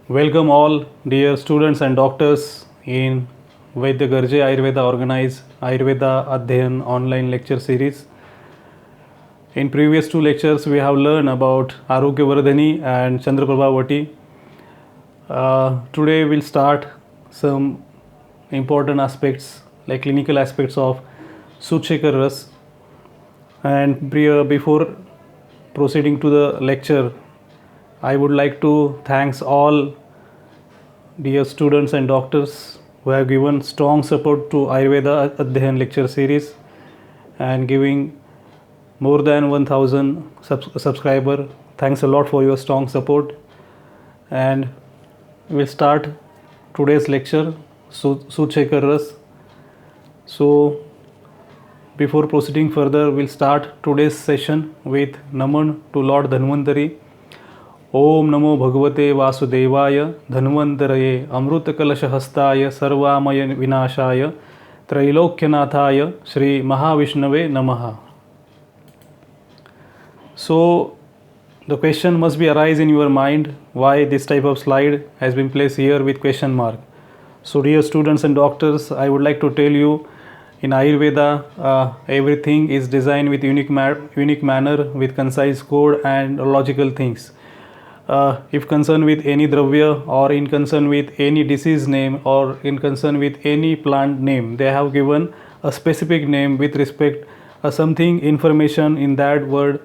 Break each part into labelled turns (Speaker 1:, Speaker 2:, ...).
Speaker 1: Welcome all dear students and doctors in Vaidya Garje Ayurveda organized Ayurveda Adhyayan online lecture series. In previous two lectures we have learned about Arogya Vardhani and Chandraprabha Vati. Today we'll start some important aspects like clinical aspects of Sudhshekar Ras. And before proceeding to the lecture, I would like to thanks all dear students and doctors who have given strong support to Ayurveda Adhyayan lecture series and giving more than 1000 subscriber. Thanks a lot for your strong support. And we'll start today's lecture, Sudhshekar Ras. So before proceeding further, we'll start today's session with Naman to Lord Dhanvantari. ओम नमो भगवते वासुदेवाय धन्वन्तरये अमृतकलशहस्ताय सर्वामय विनाशाय त्रैलोक्यनाथाय श्री महाविष्णवे नमः. So the question must be arise in your mind why this type of slide has been placed here with question mark. So dear students and doctors, I would like to tell you in Ayurveda everything is designed with unique manner with concise code and logical things. If concerned with any dravya or in concern with any disease name or in concern with any plant name, they have given a specific name with respect something information in that word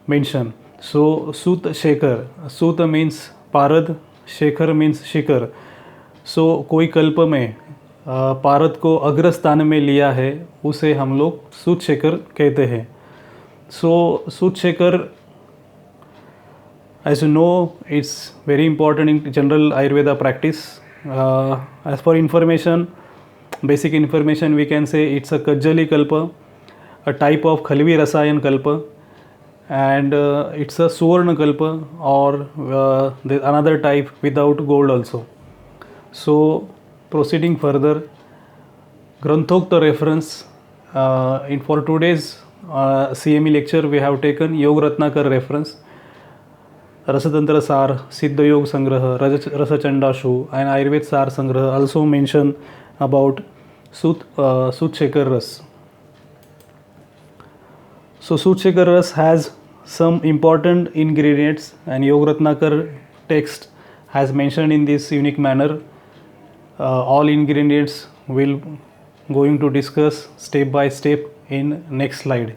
Speaker 1: mention. So Sudhshekar, Sudha means parad, Shekhar means Shikhar. So कोई कल्प में पारद को अग्रस्थान में लिया है उसे हम लोग Sudhshekar कहते हैं. So Sudhshekar, as you know, it's very important in general Ayurveda practice. As for information, basic information, we can say it's a Kajjali Kalpa, a type of Khalvi Rasayan Kalpa, and it's a Suvarna Kalpa or another type without gold also. So proceeding further, Granthokta reference, for today's CME lecture we have taken Yog Ratnakar reference. रसतंत्र सार, सिद्ध योग संग्रह, रसचंडाशु and Ayurved सार संग्रह also mention about Sudhshekar Ras. So Sudhshekar Ras has some important ingredients and Yog Ratnakar text has mentioned in this unique manner. All ingredients will going to discuss step by step in next slide.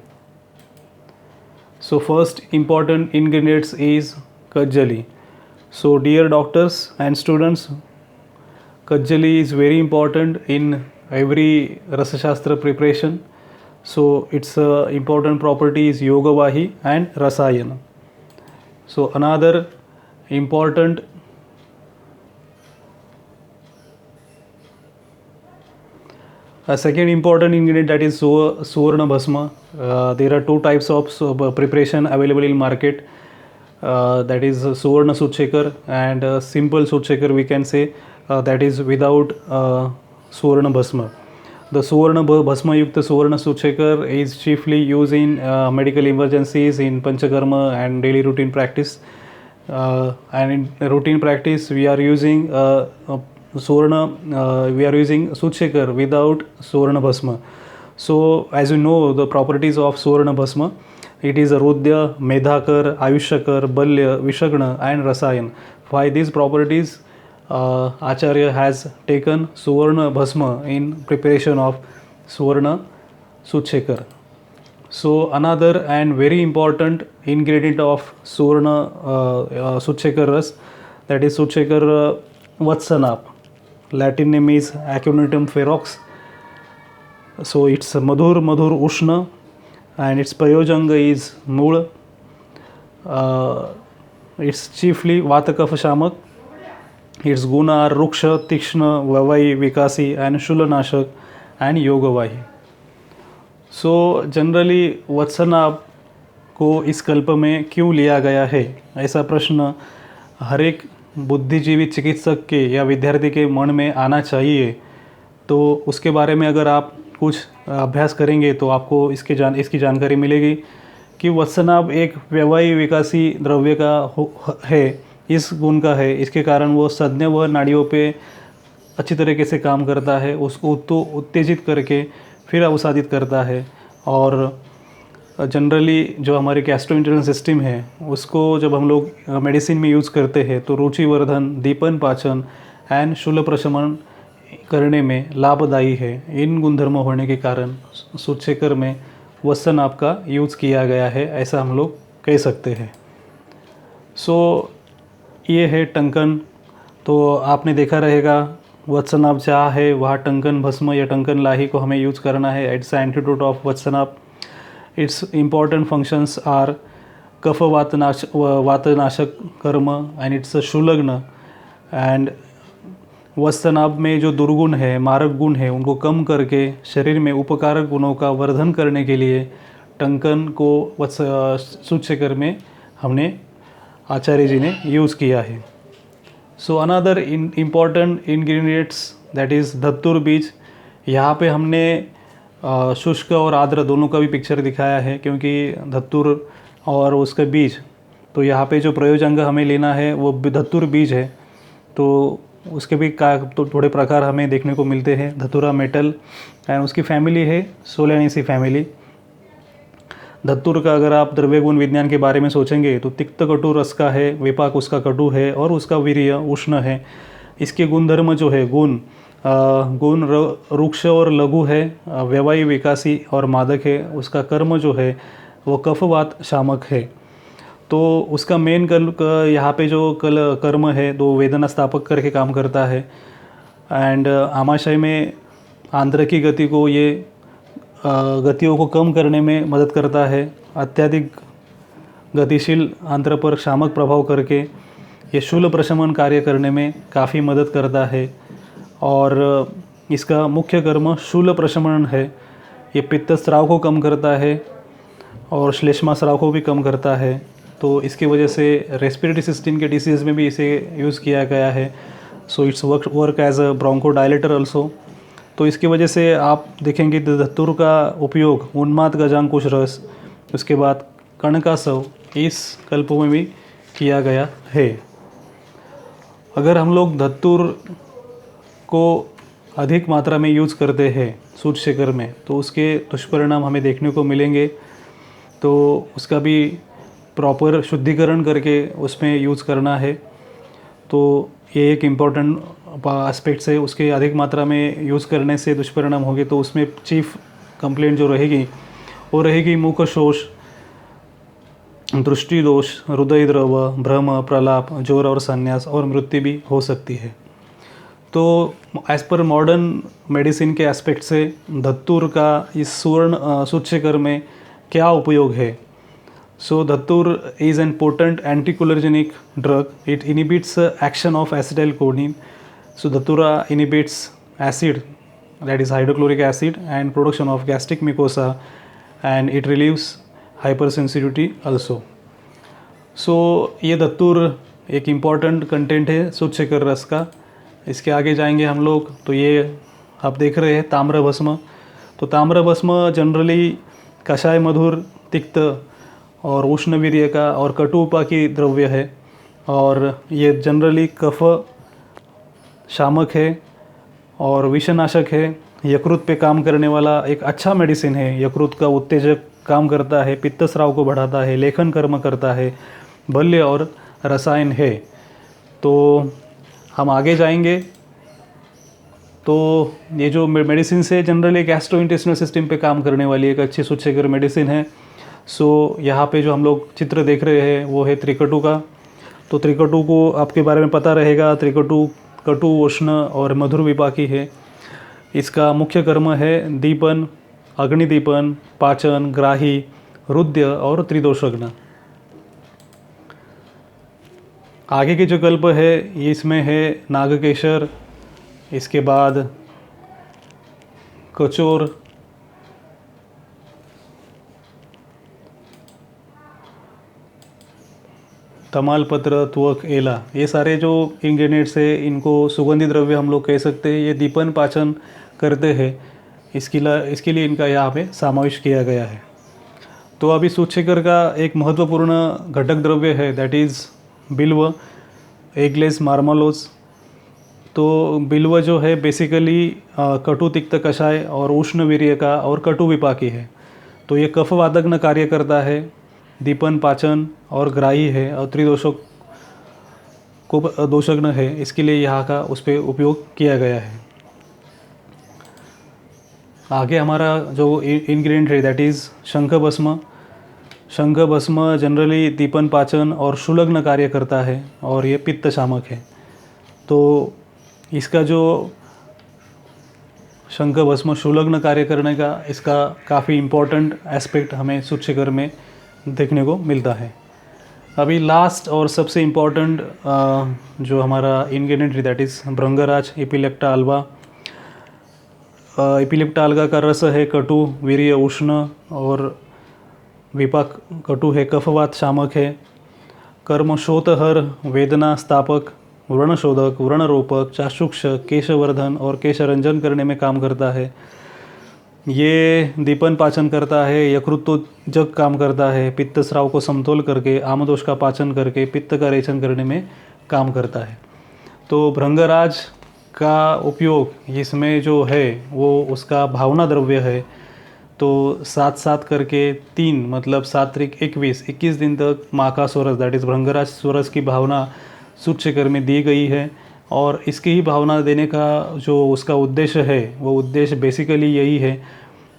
Speaker 1: So first important ingredients is Kajjali. So dear doctors and students, Kajjali is very important in every Rasashastra preparation. So its important property is Yogavahi and Rasayana. So another important second important ingredient, that is Suvarna Bhasma. There are two types of preparation available in market. That is Suvarna Sudhshekar and simple Sudhshekar we can say, that is without Suvarna Bhasma. The Suvarna Bhasma Yukta Suvarna Sudhshekar is chiefly used in medical emergencies, in Panchakarma and daily routine practice. And in routine practice we are using we are using Sudhshekar without Suvarna Bhasma. So as you know the properties of Suvarna Bhasma, it is a Rudya, Medhakar, Ayushakar, Balya, Vishagna and Rasayan. By these properties, Acharya has taken Suvarna Bhasma in preparation of Suvarna Sudhshekar. So another and very important ingredient of Suvarna Sudhshekar Ras, that is Sudhshekar Vatsanap. Latin name is Aconitum ferox. So it's Madhur Ushna and its Prayojanga is Mool. It's chiefly Vatakapha Shamak. Its Guna are Ruksha, Tikshna, Vavai, Vikasi and Shulanashak and Yogavahi. So generally Vatsanap को इस कल्प में क्यों लिया गया है, ऐसा प्रश्न हर एक बुद्धिजीवी चिकित्सक के या विद्यार्थी के मन में आना चाहिए. तो उसके बारे में अगर आप कुछ अभ्यास करेंगे तो आपको इसकी जानकारी मिलेगी कि वत्सनाभ एक व्यवहारी विकासी द्रव्य का है इस गुण का है, इसके कारण वो संज्ञा व नाड़ियों पे अच्छी तरीके से काम करता है, उसको तो उत्तेजित करके फिर अवसादित करता है। और जनरली जो हमारे गैस्ट्रोइंटेस्टाइनल सिस्टम है उसको जब हम लोग मेडिसिन में यूज़ करते हैं तो रुचिवर्धन, दीपन पाचन एंड शूल प्रशमन करने में लाभदायी है। इन गुणधर्म होने के कारण सूचेकर में वत्सनाभ का यूज़ किया गया है, ऐसा हम लोग कह सकते हैं। ये है टंकन। तो आपने देखा रहेगा वत्सनाभ जहाँ है वहाँ टंकन भस्म या टंकन लाही को हमें यूज़ करना है। Its antidote of Vatsanabh. Its important functions are कफ वातनाशक कर्म एंड इट्स शूलग्न। एंड वत्सनाभ में जो दुर्गुण है, मारक गुण है, उनको कम करके शरीर में उपकारक गुणों का वर्धन करने के लिए टंकन को सूच्यकर में हमने आचार्य जी ने यूज़ किया है। So another important ingredients that is धतूर बीज। यहाँ पे हमने शुष्क और आर्द्र दोनों का भी पिक्चर दिखाया है, क्योंकि धतूर और उसका बीज, तो यहाँ पे जो प्रयोजन हमें लेना है वो धतूर बीज है। तो उसके भी तो थोड़े प्रकार हमें देखने को मिलते हैं। धतूरा मेटल एंड उसकी फैमिली है सोलेनेसी फैमिली। धतूर का अगर आप द्रव्य गुण विज्ञान के बारे में सोचेंगे तो तिक्त कटु रस का है, विपाक उसका कटु है और उसका वीर्य उष्ण है। इसके गुणधर्म जो है गुण रुक्ष और लघु है, व्यवायी विकासी और मादक है। उसका कर्म जो है वो कफवात शामक है। तो उसका मेन यहाँ पे जो कर्म है दो वेदना स्थापक करके काम करता है। एंड आमाशय में आंद्र की गति को ये गतियों को कम करने में मदद करता है। अत्यधिक गतिशील आंत्र पर शामक प्रभाव करके ये शूल प्रशमन कार्य करने में काफ़ी मदद करता है। और इसका मुख्य कर्म शूल प्रशमन है। ये पित्त स्राव को कम करता है और श्लेष्मा स्राव को भी कम करता है। तो इसकी वजह से रेस्पिरेटरी सिस्टम के डिसीज़ में भी इसे यूज़ किया गया है। So it's work as a bronchodilator also. तो इसकी वजह से आप देखेंगे धतूर का उपयोग उन्माद गजांकुश रस, उसके बाद कणकासव, इस कल्पों में भी किया गया है। अगर हम लोग धतूर को अधिक मात्रा में यूज़ करते हैं सूर्यशेखर में तो उसके दुष्परिणाम हमें देखने को मिलेंगे। तो उसका भी प्रॉपर शुद्धिकरण करके उसमें यूज़ करना है। तो ये एक इम्पॉर्टेंट एस्पेक्ट्स है। उसके अधिक मात्रा में यूज़ करने से दुष्परिणाम होंगे। तो उसमें चीफ कंप्लेंट जो रहेगी वो रहेगी मुख शोष, दृष्टि दोष, हृदय द्रव, भ्रम, प्रलाप, जोर और संन्यास और मृत्यु भी हो सकती है। तो एज पर मॉडर्न मेडिसिन के एस्पेक्ट से धतूर का इस सूर्यशेखर में क्या उपयोग है। So dhatur is an potent anticholinergic drug. It inhibits action of acetylcholine. So dhatura inhibits acid, that is hydrochloric acid, and production of gastric mucosa, and it relieves hypersensitivity also. So ये धतूर एक इम्पॉर्टेंट कंटेंट है सूर्यशेखर रस का। इसके आगे जाएंगे हम लोग तो ये आप देख रहे हैं ताम्र भस्म। तो ताम्र भस्म जनरली कषाय मधुर, तिक्त और उष्ण वीर्य का और कटुपाकी द्रव्य है। और ये जनरली कफ शामक है और विषनाशक है। यकृत पे काम करने वाला एक अच्छा मेडिसिन है। यकृत का उत्तेजक काम करता है, पित्त स्राव को बढ़ाता है, लेखन कर्म करता है, बल्य और रसायन है। तो हम आगे जाएंगे तो ये जो मेडिसिन से जनरली गैस्ट्रोइंटेस्टाइनल सिस्टम पे काम करने वाली एक अच्छी सूर्यशेखर मेडिसिन है। सो यहाँ पे जो हम लोग चित्र देख रहे हैं वो है त्रिकटु का। तो त्रिकटु को आपके बारे में पता रहेगा। त्रिकटु कटु, उष्ण और मधुर विपाकी है। इसका मुख्य कर्म है दीपन, अग्निदीपन, पाचन, ग्राही, रुद्य और त्रिदोषग्न। आगे के जो कल्प है इसमें है नागकेशर, इसके बाद कचोर, तमालपत्र, त्वक, एला, ये सारे जो इंग्रेडिएंट्स है इनको सुगंधी द्रव्य हम लोग कह सकते हैं। ये दीपन पाचन करते हैं, इसके लिए इनका यहाँ पे समावेश किया गया है। तो अभी सूर्यशेखर का एक महत्वपूर्ण घटक द्रव्य है दैट इज़ बिल्व। एगलेस मार्मलोज। तो बिल्व जो है बेसिकली कटु तिक्त कषाय और उष्ण वीर्य का और कटु विपाकी है। तो ये कफवादक कार्य करता है, दीपन पाचन और ग्राही है और त्रिदोषक को दोषग्न है, इसके लिए यहाँ का उस पर उपयोग किया गया है। आगे हमारा जो इंग्रेडिएंट है दैट इज़ शंख भस्म। शंख भस्म जनरली दीपन पाचन और शुलग्न कार्य करता है और ये पित्त शामक है। तो इसका जो शंख भस्म शुलग्न कार्य करने का इसका काफ़ी इम्पोर्टेंट एस्पेक्ट हमें सूच्यकर में देखने को मिलता है। अभी लास्ट और सबसे इम्पोर्टेंट जो हमारा ingredient that is bhringraj eclipta alba. Eclipta alga का रस है कटु, वीर्य उष्ण और विपाक कटु है, कफवात शामक है। कर्म शोतहर, वेदना स्थापक, व्रणशोधक, व्रणरोपक, चाक्षुष, केशवर्धन और केशरंजन करने में काम करता है। ये दीपन पाचन करता है, यकृतोजक काम करता है, पित्त स्राव को समतोल करके आमदोष का पाचन करके पित्त का रेचन करने में काम करता है। तो भृंगराज का उपयोग इसमें जो है वो उसका भावना द्रव्य है। तो 7-7 करके 3 मतलब 7 त्रिक 21 दिन तक माँ का स्वरस दैट इज़ भृंगराज स्वरस की भावना सूच्यकर में दी गई है। और इसकी ही भावना देने का जो उसका उद्देश्य है वो उद्देश्य बेसिकली यही है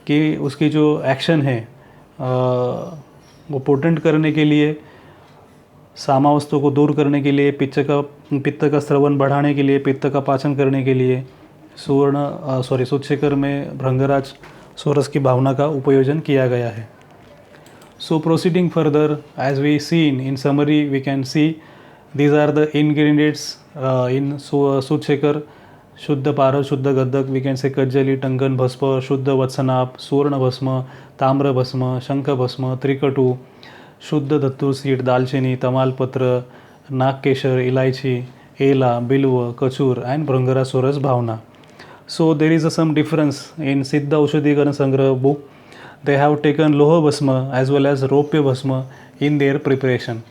Speaker 1: कि उसकी जो एक्शन है वो पोटेंट करने के लिए, सामावस्था को दूर करने के लिए, पित्त का स्रवण बढ़ाने के लिए, पित्त का पाचन करने के लिए सूच्यकर में भृंगराज स्वरस की भावना का उपयोजन किया गया है। So proceeding further as we seen in summary we can see these are the ingredients in सूच्यकर। शुद्ध पारद, शुद्ध गद्धक, वी कैन से कज्जली, टंकन भस्म, शुद्ध वत्सनाप, सुवर्ण भस्म, ताम्र भस्म, शंख भस्म, त्रिकटु, शुद्ध धतूर सीड, दालचीनी, तमालपत्र, नागकेशर, इलायची, एला, बिल्व, कचूर एंड भृंगराज स्वरस भावना। So there is some difference in Siddha Aushadhikरण संग्रह book. They have taken Loha Bhasma as well as Ropya Bhasma in their preparation.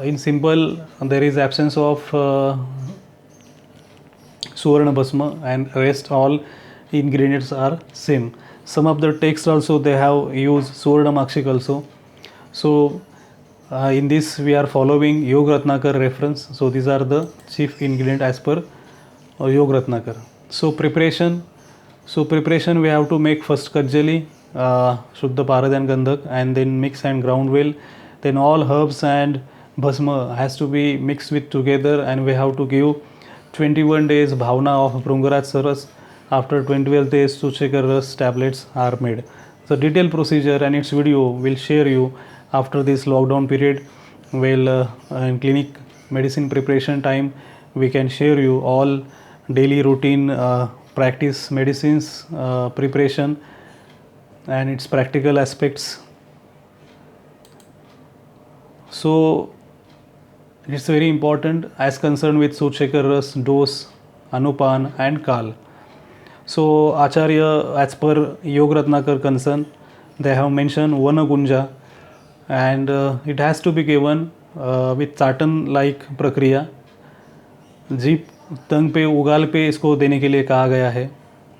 Speaker 1: In simple, there is absence of Suvarna Bhasma and rest all ingredients are same. Some of the text also they have used Suvarna Makshik also. So in this we are following Yog Ratnakar reference. So these are the chief ingredient as per Yog Ratnakar. So preparation we have to make first kajjali, Shuddha Parad and Gandhak, and then mix and ground well. Then all herbs and bhasma has to be mixed with together, and we have to give 21 days bhavna of Bhrungaraj Saras. After 21 days Suchekar Ras tablets are made. The detailed procedure and its video will share you after this lockdown period. Well, in clinic medicine preparation time we can share you all daily routine practice medicines preparation and its practical aspects. So it's very important as concerned with Suchekar Ras, dose, Anupan and Kal. So Acharya, as per Yog Ratnakar concern, they have mentioned Vanagunja, and it has to be given with Chatan like प्रक्रिया। Jeep तंग पे उगाल पे इसको देने के लिए कहा गया है।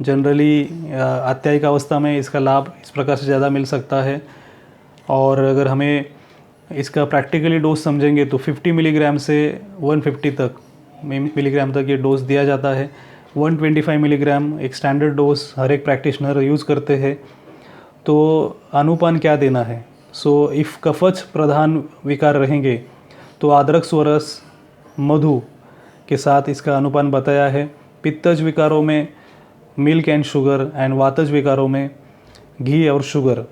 Speaker 1: जनरली आत्यायिक अवस्था में इसका लाभ इस प्रकार से ज़्यादा मिल सकता है, और अगर हमें इसका प्रैक्टिकली डोज समझेंगे तो 50 मिलीग्राम से 150 मिलीग्राम तक ये डोज दिया जाता है। 125 मिलीग्राम एक स्टैंडर्ड डोज हर एक प्रैक्टिशनर यूज़ करते हैं। तो अनुपान क्या देना है? सो इफ़ कफच प्रधान विकार रहेंगे तो अदरक स्वरस मधु के साथ इसका अनुपान बताया है। पित्तज विकारों में मिल्क एंड शुगर, एंड वातज विकारों में घी और शुगर।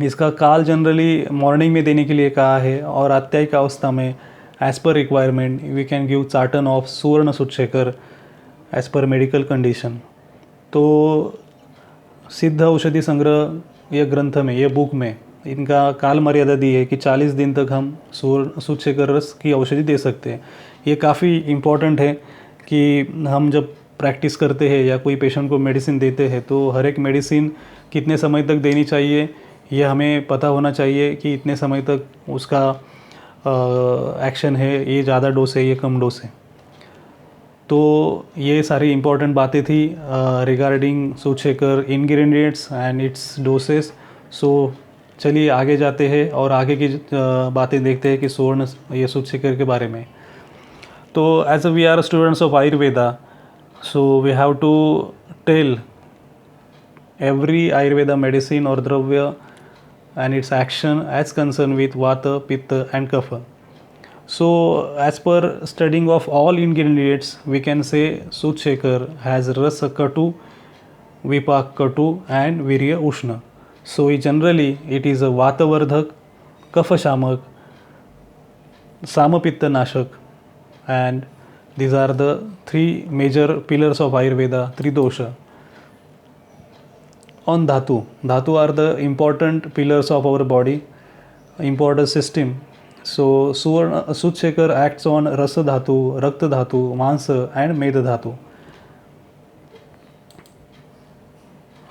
Speaker 1: इसका काल जनरली मॉर्निंग में देने के लिए कहा है, और आत्यायिक अवस्था में as per requirement we can give चाटन ऑफ सुवर्ण सुचेकर एज पर मेडिकल कंडीशन। तो सिद्ध औषधि संग्रह ये ग्रंथ में, ये बुक में इनका काल मर्यादा दी है कि 40 दिन तक हम सुचेकर रस की औषधि दे सकते हैं। ये काफ़ी इम्पॉर्टेंट है कि हम जब प्रैक्टिस करते हैं या कोई पेशेंट को मेडिसिन देते हैं तो हर एक मेडिसिन कितने समय तक देनी चाहिए ये हमें पता होना चाहिए कि इतने समय तक उसका एक्शन है, ये ज़्यादा डोज है, ये कम डोज है। तो ये सारी इम्पोर्टेंट बातें थी रिगार्डिंग सूचेकर ingredients and its doses. So चलिए आगे जाते हैं और आगे की बातें देखते हैं कि सुवर्ण ये सूचेकर के बारे में। तो as we are students of Ayurveda, so we have to tell every Ayurveda medicine or dravya and its action as concerned with Vata, Pitta and Kapha. So as per studying of all ingredients, we can say Sudshekar has Rasa Katu, Vipak Katu and Virya Ushna. So generally it is a Vata Vardhak, Kapha Shamak, Samapitta Nashak, and these are the three major pillars of Ayurveda, Tridosha. On dhatu are the important pillars of our body, important system. So Sudshekar acts on rasa dhatu, rakta dhatu, mansa and meda dhatu.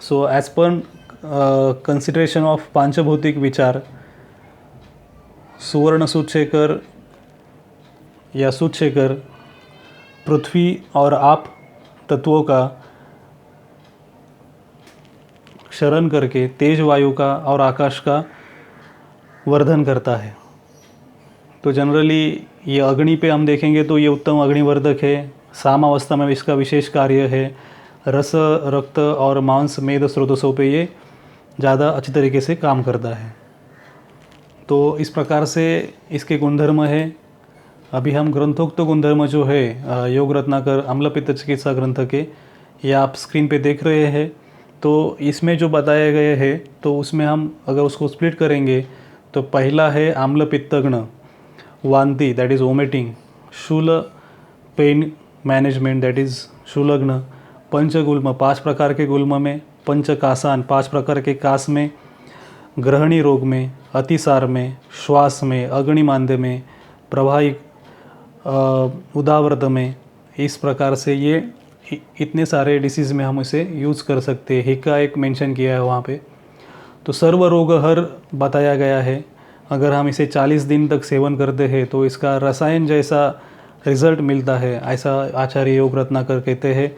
Speaker 1: So as per consideration of panchabhutik vichar, सुवर्ण सूदशेखर या सूदशेखर पृथ्वी और आप तत्वों का क्षरण करके तेज वायु का और आकाश का वर्धन करता है। तो जनरली ये अग्नि पे हम देखेंगे तो ये उत्तम अग्निवर्धक है। साम अवस्था में इसका विशेष कार्य है। रस, रक्त और मांस मेद स्रोतों पे ये ज़्यादा अच्छी तरीके से काम करता है। तो इस प्रकार से इसके गुणधर्म है। अभी हम ग्रंथोक्त गुणधर्म जो है योग रत्नाकर अम्ल पित्त चिकित्सा ग्रंथ के, ये आप स्क्रीन पे देख रहे हैं। तो इसमें जो बताए गए हैं तो उसमें हम अगर उसको स्प्लिट करेंगे तो पहला है आम्ल पित्तग्न, वांति दैट इज़ वोमिटिंग, शूल पेन मैनेजमेंट दैट इज़ शूलग्न, पंचगुल्म 5 प्रकार के गुल्म में, पंचकासान 5 प्रकार के कास में, ग्रहणी रोग में, अतिसार में, श्वास में, अग्निमांद्य में, प्रवाहिक उदाव्रत में। इस प्रकार से ये इतने सारे डिसीज़ में हम इसे यूज़ कर सकते हैं। हिक्का एक मेंशन किया है वहाँ पे। तो सर्व रोग हर बताया गया है। अगर हम इसे 40 दिन तक सेवन करते हैं तो इसका रसायन जैसा रिजल्ट मिलता है, ऐसा आचार्य योग रत्नाकर कहते हैं।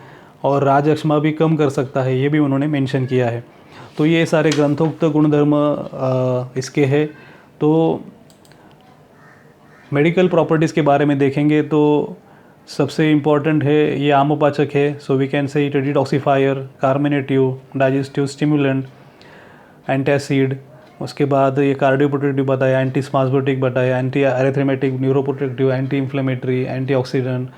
Speaker 1: और राजअक्षमा भी कम कर सकता है, ये भी उन्होंने मेंशन किया है। तो ये सारे ग्रंथोक्त गुणधर्म इसके हैं। तो मेडिकल प्रॉपर्टीज़ के बारे में देखेंगे तो सबसे इम्पॉर्टेंट है ये आमोपाचक है। So we can say it detoxifier, carminative, digestive stimulant, antacid. उसके बाद ये कार्डियोप्रोटेक्टिव बताया, एंटी स्पाज्मोटिक बताया, anti arrhythmic, neuroprotective, anti inflammatory, antioxidant.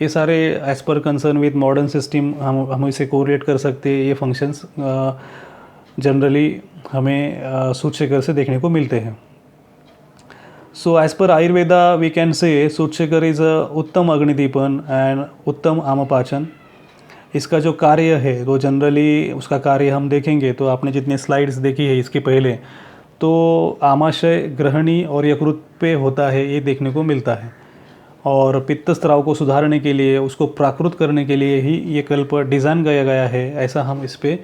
Speaker 1: ये सारे as per concern with modern system हम इसे कोरिलेट कर सकते हैं। ये फंक्शंस जनरली हमें सूदशेखर से देखने को मिलते हैं। So as per Ayurveda we can से सूदशेखर इज़ अ उत्तम अग्निदीपन एंड उत्तम आमपाचन। इसका जो कार्य है वो जनरली उसका कार्य हम देखेंगे तो आपने जितने स्लाइड्स देखी है इसके पहले, तो आमाशय, ग्रहणी और यकृत पे होता है, ये देखने को मिलता है। और पित्त स्राव को सुधारने के लिए, उसको प्राकृत करने के लिए ही ये कल्प डिज़ाइन किया गया है, ऐसा हम इस पर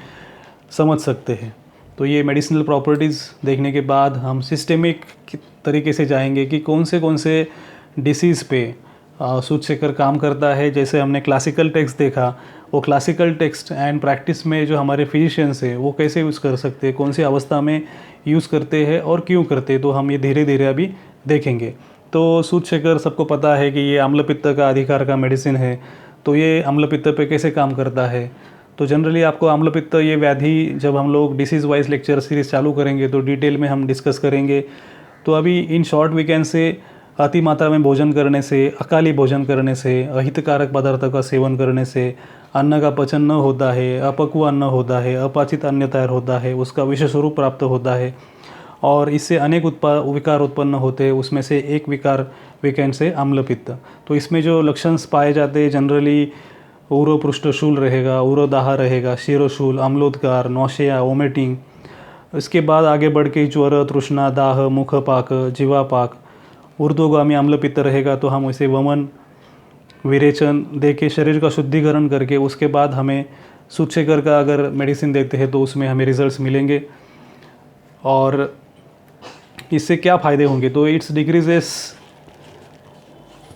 Speaker 1: समझ सकते हैं। तो ये मेडिसिनल प्रॉपर्टीज़ देखने के बाद हम सिस्टेमिक तरीके से जाएंगे कि कौन से डिसीज़ पे सूदशेखर काम करता है। जैसे हमने क्लासिकल टेक्स्ट देखा, वो क्लासिकल टेक्स्ट एंड प्रैक्टिस में जो हमारे फिजिशियंस हैं वो कैसे यूज़ कर सकते हैं, कौन सी अवस्था में यूज़ करते हैं और क्यों करते हैं, तो हम ये धीरे धीरे अभी देखेंगे। तो सूदशेखर सबको पता है कि ये अम्ल पित्त का अधिकार का मेडिसिन है। तो ये अम्ल पित्त पे कैसे काम करता है, तो जनरली आपको अम्ल पित्त ये व्याधि जब हम लोग डिसीज़ वाइज लेक्चर सीरीज़ चालू करेंगे तो डिटेल में हम डिस्कस करेंगे। तो अभी इन शॉर्ट वी कैन से अति मात्रा में भोजन करने से, अकाली भोजन करने से, अहितकारक पदार्थों का सेवन करने से अन्न का पचन न होता है, अपक्व अन्न होता है, अपाचित अन्न तैयार होता है, उसका विषय स्वरूप प्राप्त होता है और इससे अनेक विकार उत्पन्न होते हैं। उसमें से एक विकार वी कैन से अम्ल पित्त। तो इसमें जो लक्षण पाए जाते हैं जनरली उरोपृष्ठशूल रहेगा, उरोदाह रहेगा, शिरोशूल, अम्लोदकार, नौशिया, वोमिटिंग। इसके बाद आगे बढ़ के ज्वर, तृष्णा, दाह, मुखपाक, जीवापाक, ऊर्ध्वगामी अम्ल पित्त रहेगा तो हम इसे वमन, विरेचन दे के शरीर का शुद्धिकरण करके उसके बाद हमें सूदशेखर का अगर मेडिसिन देते हैं तो उसमें हमें रिजल्ट्स मिलेंगे। और इससे क्या फ़ायदे होंगे, तो it's decreases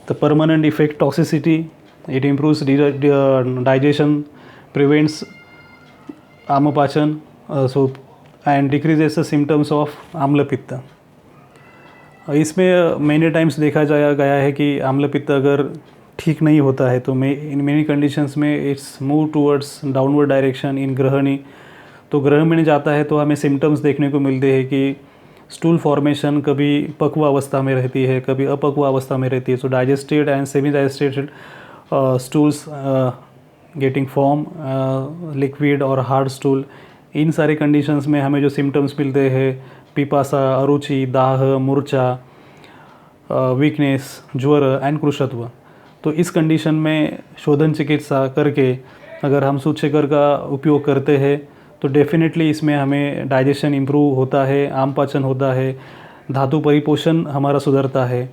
Speaker 1: The permanent effect toxicity, it improves digestion, prevents amapachan, and decreases the symptoms of आम्ल पित्त। इसमें मैनी टाइम्स देखा जाया गया है कि आम्ल पित्त अगर ठीक नहीं होता है तो इन मेनी कंडीशंस में its move towards downward direction in ग्रहणी। तो ग्रह में जाता है तो हमें सिम्टम्स देखने को मिलते हैं कि स्टूल फॉर्मेशन कभी पक्व अवस्था में रहती है, कभी अपक्व अवस्था में रहती है। So digested and semi digested stools getting form, liquid और हार्ड स्टूल, इन सारे कंडीशंस में हमें जो सिम्टम्स मिलते हैं पिपासा, अरुचि, दाह, मूर्छा, वीकनेस, ज्वर एंड कृशत्व। तो इस कंडीशन में शोधन चिकित्सा करके अगर हम सूचेकर का उपयोग करते हैं तो डेफिनेटली इसमें हमें डाइजेशन इम्प्रूव होता है, आम पाचन होता है, धातु परिपोषण हमारा सुधरता है।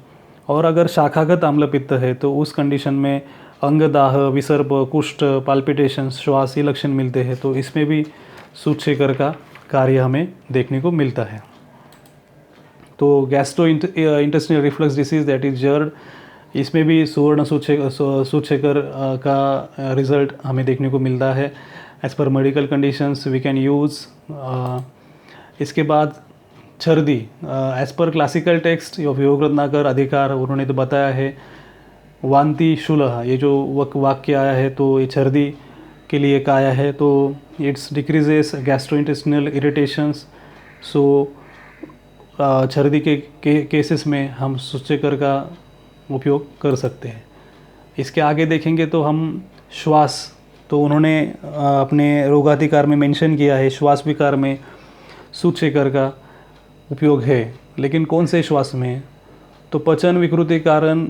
Speaker 1: और अगर शाखागत आम्ल पित्त है तो उस कंडीशन में अंगदाह, विसर्प, कुष्ठ, पाल्पिटेशंस, श्वास ये लक्षण मिलते हैं। तो इसमें भी सूचेकर का कार्य हमें देखने को मिलता है। तो gastro intestinal reflux disease that is GERD, इसमें भी सुवर्ण सूचेकर का रिज़ल्ट हमें देखने को मिलता है। As per medical conditions we can use. इसके बाद छर्दी, as per classical text of Yog Ratnakar अधिकार, उन्होंने तो बताया है वांति शूलः, ये जो वाक्य आया है तो ये छर्दी के लिए का आया है। तो इट्स डिक्रीजेस गैस्ट्रोइंटेस्टिनल इरिटेशंस। सो छर्दी के केसेस में हम सूचेकर का उपयोग कर सकते हैं। इसके आगे देखेंगे तो हम श्वास, तो उन्होंने अपने रोगाधिकार में मेंशन किया है श्वास विकार में सूचेकर का उपयोग है, लेकिन कौन से श्वास में? तो पचन विकृति कारण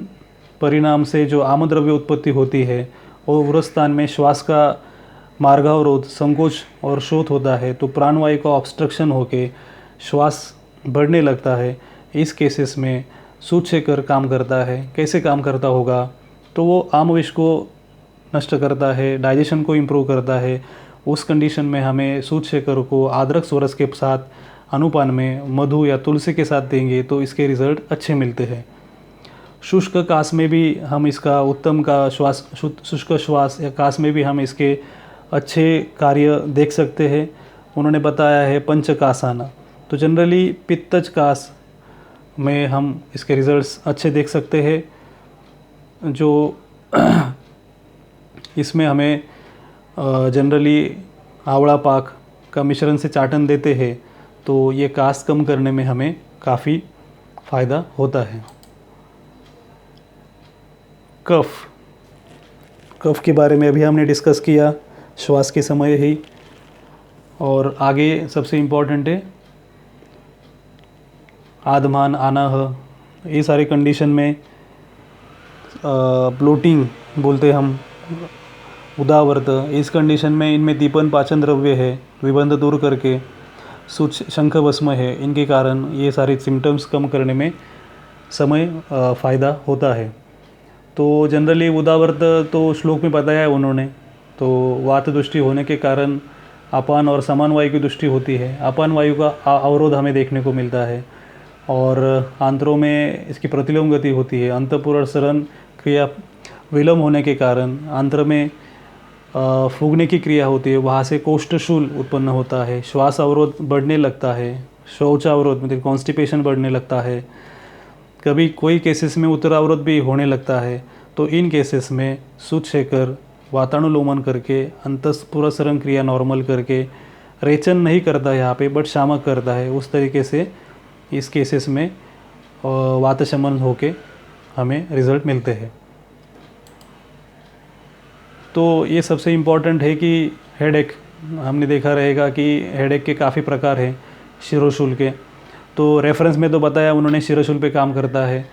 Speaker 1: परिणाम से जो आमद्रव्य उत्पत्ति होती है और उरस्थान में श्वास का मार्गावरोध, संकोच और शोथ होता है तो प्राणवायु का ऑब्स्ट्रक्शन होके श्वास बढ़ने लगता है। इस केसेस में सूचेकर काम करता है। कैसे काम करता होगा? तो वो आमविष को नष्ट करता है, डाइजेशन को इम्प्रूव करता है। उस कंडीशन में हमें सूचेकर को अदरक सोरस के साथ अनुपान में मधु या तुलसी के साथ देंगे तो इसके रिज़ल्ट अच्छे मिलते हैं। शुष्क कास में भी हम इसका उत्तम का श्वास, शुष्क श्वास या कास में भी हम इसके अच्छे कार्य देख सकते हैं। उन्होंने बताया है पंचकासाना, तो जनरली पित्तज कास में हम इसके रिज़ल्ट्स अच्छे देख सकते हैं। जो इसमें हमें जनरली आंवला पाक का मिश्रण से चाटन देते हैं तो ये कास कम करने में हमें काफ़ी फ़ायदा होता है। कफ के बारे में अभी हमने डिस्कस किया श्वास के समय ही, और आगे सबसे इम्पॉर्टेंट है आधमान, आनाह, ये सारे कंडीशन में ब्लोटिंग बोलते हम, उदावर्त, इस कंडीशन में इनमें दीपन पाचन द्रव्य है, विबंध दूर करके शंख भस्म है, इनके कारण ये सारे सिम्टम्स कम करने में समय फ़ायदा होता है। तो जनरली उदावर्त तो श्लोक में बताया है उन्होंने, तो वात दृष्टि होने के कारण अपान और समान वायु की दृष्टि होती है। अपान वायु का अवरोध हमें देखने को मिलता है और आंत्रों में इसकी प्रतिलोम गति होती है। अंतःपुरसरण क्रिया विलंब होने के कारण आंत्र में फूगने की क्रिया होती है, वहाँ से कोष्ठशूल उत्पन्न होता है। श्वास अवरोध बढ़ने लगता है, शौचावरोध मतलब कॉन्स्टिपेशन बढ़ने लगता है, कभी कोई केसेस में उत्तरावरोध भी होने लगता है। तो इन केसेस में सूचेकर वातानुलोमन करके अंतःपुरसरण क्रिया नॉर्मल करके, रेचन नहीं करता यहाँ पे बट शामक करता है, उस तरीके से इस केसेस में वातशमन होके हमें रिज़ल्ट मिलते हैं। तो ये सबसे इम्पॉर्टेंट है कि हेडेक, हमने देखा रहेगा कि हेडेक के काफ़ी प्रकार हैं शिरोशूल के, तो रेफरेंस में तो बताया उन्होंने शिरोशूल पे काम करता है।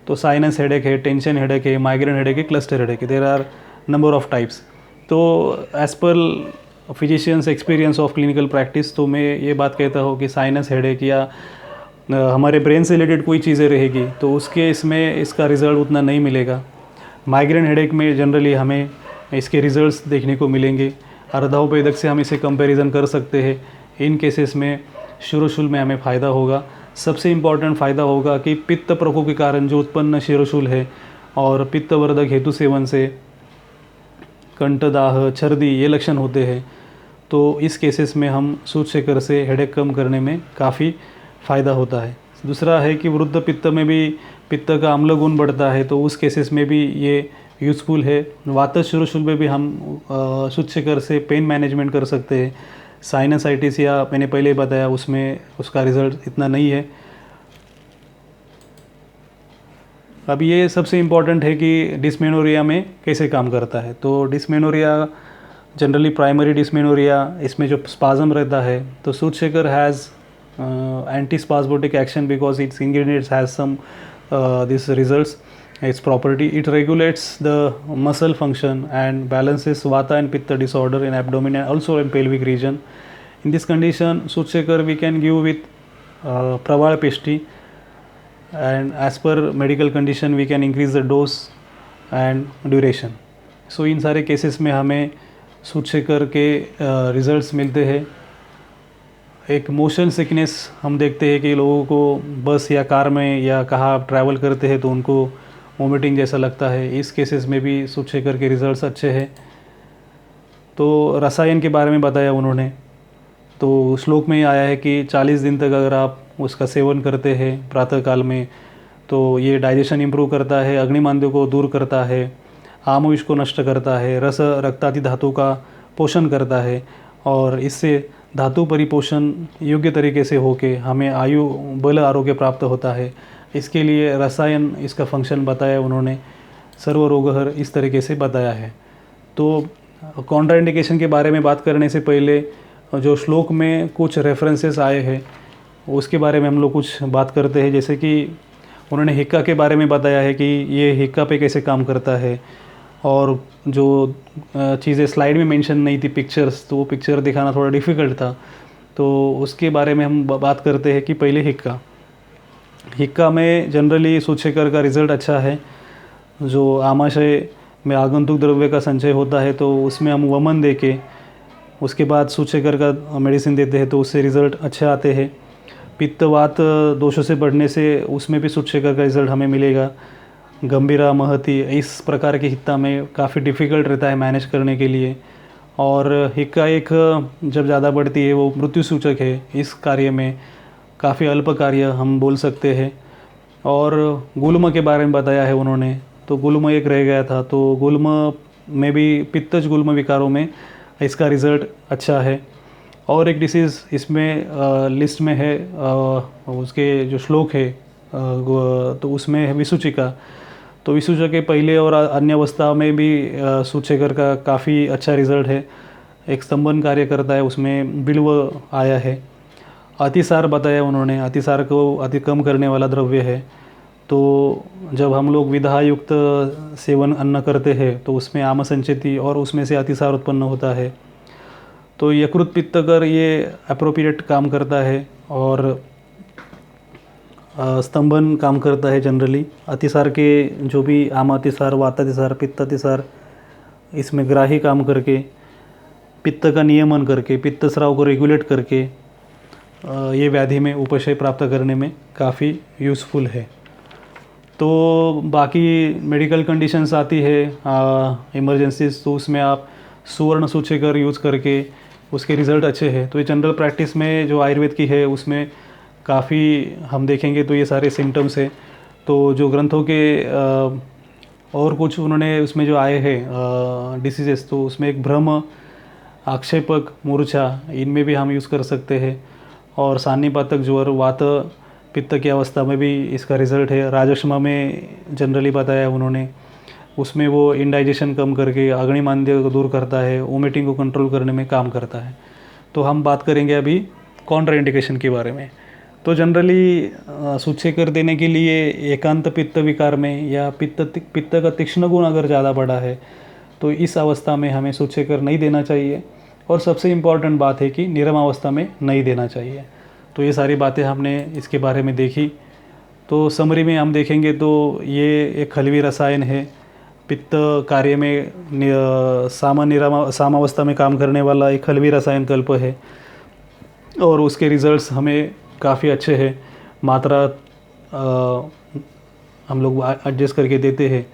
Speaker 1: तो साइनस हेडेक है, टेंशन हेडेक है, माइग्रेन हेडेक है, क्लस्टर हेडेक है, there are number of types. तो as per physicians experience of clinical practice तो मैं ये बात कहता हूँ कि साइनस हेडेक या हमारे ब्रेन से रिलेटेड कोई चीज़ें रहेगी तो उसके इसमें इसका रिज़ल्ट उतना नहीं मिलेगा। माइग्रेन हेडेक में जनरली हमें इसके रिज़ल्ट्स देखने को मिलेंगे। अर्धाउपेदक से हम इसे कंपैरिजन कर सकते हैं। इन केसेस में शिरोशूल में हमें फ़ायदा होगा। सबसे इम्पॉर्टेंट फ़ायदा होगा कि पित्त प्रकोप के कारण जो उत्पन्न शिरोशूल है और पित्तवर्धक हेतु सेवन से कंठदाह, छर्दी ये लक्षण होते हैं, तो इस केसेस में हम सूतशेखर से हेडेक कम करने में काफ़ी फ़ायदा होता है। दूसरा है कि वृद्ध पित्त में भी पित्त का अम्ल गुण बढ़ता है, तो उस केसेस में भी ये यूज़फुल है। वातज में भी हम सूतशेखर से पेन मैनेजमेंट कर सकते हैं। साइनसाइटिस या मैंने पहले बताया उसमें उसका रिज़ल्ट इतना नहीं है। अब ये सबसे इम्पॉर्टेंट है कि डिस्मेनोरिया में कैसे काम करता है। तो डिस्मेनोरिया जनरली प्राइमरी डिस्मेनोरिया, इसमें जो स्पाज्म रहता है, तो Sutshekhar has anti spasmodic action because its ingredients has some this results its property. It regulates the muscle function and balances vata and pitta disorder in abdomen and also in pelvic region. In this condition, Soothsakar we can give with Praval Pesti, and as per medical condition we can increase the dose and duration. So इन सारे cases में हमें सूतशेखर के results मिलते हैं। एक motion sickness हम देखते हैं कि लोगों को बस या कार में या कहाँ ट्रैवल करते हैं तो उनको वोमिटिंग जैसा लगता है, इस केसेस में भी सूतशेखर के रिजल्ट्स अच्छे हैं। तो रसायन के बारे में बताया उन्होंने, तो श्लोक में आया है कि 40 दिन तक अगर आप उसका सेवन करते हैं प्रातःकाल में, तो ये डाइजेशन इम्प्रूव करता है, अग्निमांद्य को दूर करता है, आमविष को नष्ट करता है, रस रक्तादि धातु का पोषण करता है, और इससे धातु परिपोषण योग्य तरीके से होके हमें आयु बल आरोग्य प्राप्त होता है। इसके लिए रसायन इसका फंक्शन बताया उन्होंने, सर्वरोगहर इस तरीके से बताया है। तो कॉन्ट्राइंडिकेशन के बारे में बात करने से पहले जो श्लोक में कुछ रेफरेंसेस आए हैं उसके बारे में हम लोग कुछ बात करते हैं। जैसे कि उन्होंने हिक्का के बारे में बताया है कि ये हिक्का पे कैसे काम करता है, और जो चीज़ें स्लाइड में मेंशन नहीं थी पिक्चर्स, तो वो पिक्चर दिखाना थोड़ा डिफ़िकल्ट था, तो उसके बारे में हम बात करते हैं कि पहले हिक्का में जनरली सूतशेखर का रिज़ल्ट अच्छा है। जो आमाशय में आगंतुक द्रव्य का संचय होता है तो उसमें हम वमन दे के उसके बाद सूतशेखर का मेडिसिन देते हैं तो उससे रिज़ल्ट अच्छे आते हैं। पित्तवात दोषों से बढ़ने से उसमें भी सूतशेखर का रिज़ल्ट हमें मिलेगा। गंभीरा, महती, इस प्रकार के हिक्का में काफ़ी डिफ़िकल्ट रहता है मैनेज करने के लिए, और हिक्का एक जब ज़्यादा बढ़ती है वो मृत्यु सूचक है। इस कार्य में काफ़ी अल्प कार्य हम बोल सकते हैं। और गुल्म के बारे में बताया है उन्होंने, तो गुल्म एक रह गया था, तो गुल्म में भी पित्तज गुल्म विकारों में इसका रिज़ल्ट अच्छा है। और एक डिसीज़ इसमें लिस्ट में है, उसके जो श्लोक है तो उसमें है विसूचिका। तो विसूचिका के पहले और अन्य अवस्था में भी सूतशेखर का काफ़ी अच्छा रिज़ल्ट है, एक स्तंभन कार्य करता है, उसमें बिल्व आया है। अतिसार बताया उन्होंने, अतिसार को अति कम करने वाला द्रव्य है। तो जब हम लोग विधा युक्त सेवन अन्न करते हैं तो उसमें आम संचेती और उसमें से अतिसार उत्पन्न होता है। तो यकृत पित्तकर ये अप्रोप्रिएट काम करता है और स्तंभन काम करता है जनरली। अतिसार के जो भी आम अतिसार, वातातिसार, पित्तातिसार, इसमें ग्राही काम करके पित्त का नियमन करके पित्त स्राव को रेगुलेट करके ये व्याधि में उपशय प्राप्त करने में काफ़ी यूज़फुल है। तो बाकी मेडिकल कंडीशंस आती है इमरजेंसीज, तो उसमें आप सुवर्ण सूतशेखर यूज़ करके उसके रिज़ल्ट अच्छे हैं। तो ये जनरल प्रैक्टिस में जो आयुर्वेद की है उसमें काफ़ी हम देखेंगे तो ये सारे सिम्टम्स है। तो जो ग्रंथों के और कुछ उन्होंने उसमें जो आए हैं डिसीजेस, तो उसमें एक भ्रम, आक्षेपक, मूर्छा, इनमें भी हम यूज़ कर सकते हैं। और सान्निपातक ज्वर, वात पित्त की अवस्था में भी इसका रिज़ल्ट है। राजश्मा में जनरली बताया उन्होंने, उसमें वो इंडाइजेशन कम करके अग्निमांद्य को दूर करता है, वोमिटिंग को कंट्रोल करने में काम करता है। तो हम बात करेंगे अभी कॉन्ट्राइंडिकेशन के बारे में। तो जनरली सूतशेखर देने के लिए एकांत पित्त विकार में या पित्त का तीक्ष्ण गुण अगर ज़्यादा बढ़ा है तो इस अवस्था में हमें सूतशेखर नहीं देना चाहिए। और सबसे इम्पॉर्टेंट बात है कि निरम अवस्था में नहीं देना चाहिए। तो ये सारी बातें हमने इसके बारे में देखी। तो समरी में हम देखेंगे तो ये एक खलवी रसायन है, पित्त कार्य में सामावस्था में काम करने वाला एक खलवी रसायन कल्प है, और उसके रिज़ल्ट्स हमें काफ़ी अच्छे हैं। मात्रा हम लोग एडजस्ट करके देते हैं।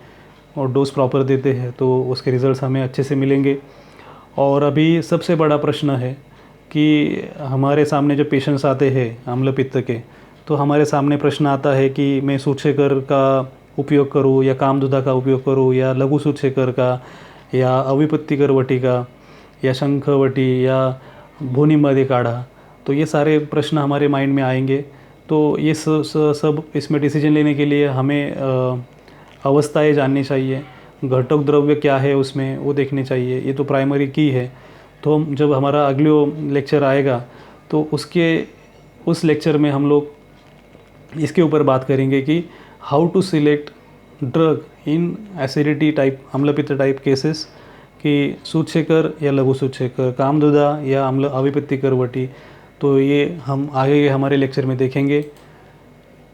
Speaker 1: और डोज प्रॉपर देते हैं तो उसके रिज़ल्ट्स हमें अच्छे से मिलेंगे। और अभी सबसे बड़ा प्रश्न है कि हमारे सामने जो पेशेंट्स आते हैं अम्ल पित्त के, तो हमारे सामने प्रश्न आता है कि मैं सूचेकर का उपयोग करूं या कामधुदा का उपयोग करूं या लघु सूचेकर का या अविपत्तिकर वटी का या शंखवटी या भूनिमध्य काढ़ा। तो ये सारे प्रश्न हमारे माइंड में आएंगे। तो ये सब इसमें डिसीजन लेने के लिए हमें अवस्थाएं जाननी चाहिए, घटक द्रव्य क्या है उसमें वो देखने चाहिए। ये तो प्राइमरी की है। तो हम जब हमारा अगले लेक्चर आएगा तो उस लेक्चर में हम लोग इसके ऊपर बात करेंगे कि how to select drug in acidity type अम्लपित्त टाइप केसेस, कि सूचेकर या लघु सूचेकर, कामधुदा या अम्ल अविपत्तिकर वटी। तो ये हम आगे के हमारे लेक्चर में देखेंगे।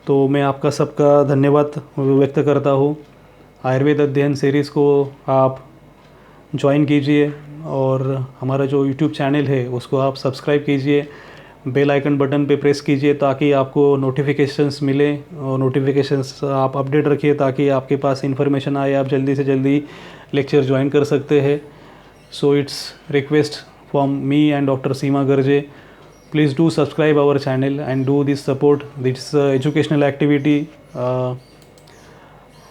Speaker 1: तो मैं आपका सबका धन्यवाद व्यक्त करता हूँ। आयुर्वेद अध्ययन सीरीज़ को आप ज्वाइन कीजिए और हमारा जो यूट्यूब चैनल है उसको आप सब्सक्राइब कीजिए, बेल आइकन बटन पे प्रेस कीजिए ताकि आपको नोटिफिकेशंस मिले और नोटिफिकेशंस आप अपडेट रखिए ताकि आपके पास इन्फॉर्मेशन आए, आप जल्दी से जल्दी लेक्चर ज्वाइन कर सकते हैं। So its request from me and doctor Seema Garje, please do subscribe our channel and do this support this educational activity.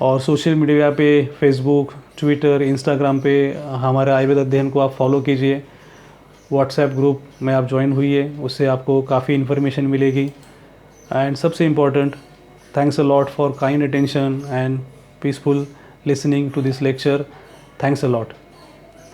Speaker 1: और सोशल मीडिया पे फेसबुक, ट्विटर, इंस्टाग्राम पे हमारे आयुर्वेद अध्ययन को आप फॉलो कीजिए। व्हाट्सएप ग्रुप में आप ज्वाइन हुई, उससे आपको काफ़ी इन्फॉर्मेशन मिलेगी। एंड सबसे important, thanks a lot for kind attention and peaceful listening to this lecture. Thanks a lot.